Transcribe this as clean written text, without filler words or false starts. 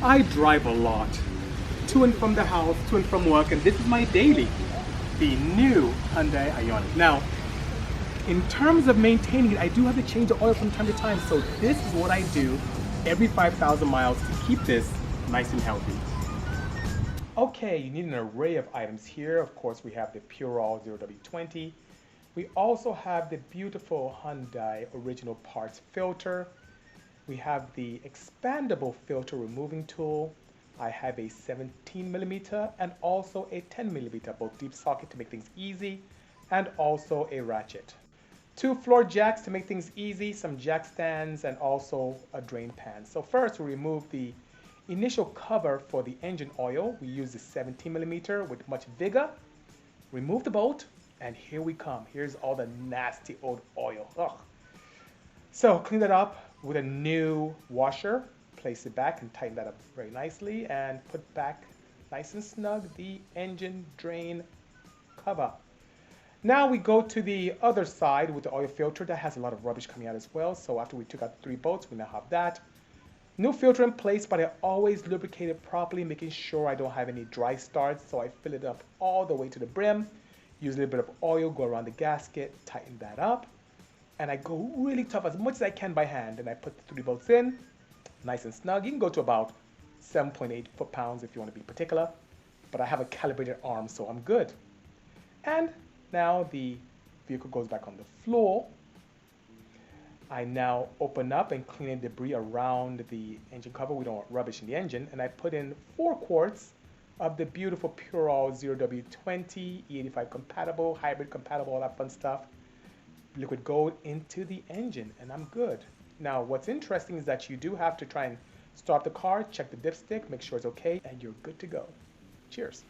I drive a lot, to and from the house, to and from work, and this is my daily, the new Hyundai Ioniq. Now, in terms of maintaining it, I do have to change the oil from time to time, so this is what I do every 5,000 miles to keep this nice and healthy. Okay, you need an array of items here. Of course, we have the PurOl 0W20. We also have the beautiful Hyundai original parts filter. We have the expandable filter removing tool. I have a 17mm and also a 10mm, both deep socket to make things easy, and also a ratchet. 2 floor jacks to make things easy, some jack stands, and also a drain pan. So first we remove the initial cover for the engine oil. We use the 17mm with much vigor. Remove the bolt, and here we come. Here's all the nasty old oil. Ugh. So clean that up with a new washer. Place it back and tighten that up very nicely, and put back nice and snug the engine drain cover. Now we go to the other side with the oil filter that has a lot of rubbish coming out as well. So after we took out the 3 bolts, we now have that. New filter in place, but I always lubricate it properly, making sure I don't have any dry starts. So I fill it up all the way to the brim, use a little bit of oil, go around the gasket, tighten that up. And I go really tough as much as I can by hand. And I put the 3 bolts in, nice and snug. You can go to about 7.8 foot-pounds if you want to be particular. But I have a calibrated arm, so I'm good. And now the vehicle goes back on the floor. I now open up and clean any debris around the engine cover. We don't want rubbish in the engine. And I put in 4 quarts of the beautiful PurOl 0W20, E85 compatible, hybrid compatible, all that fun stuff. Liquid gold into the engine, and I'm good. Now, what's interesting is that you do have to try and start the car, check the dipstick, make sure it's okay, and you're good to go. Cheers.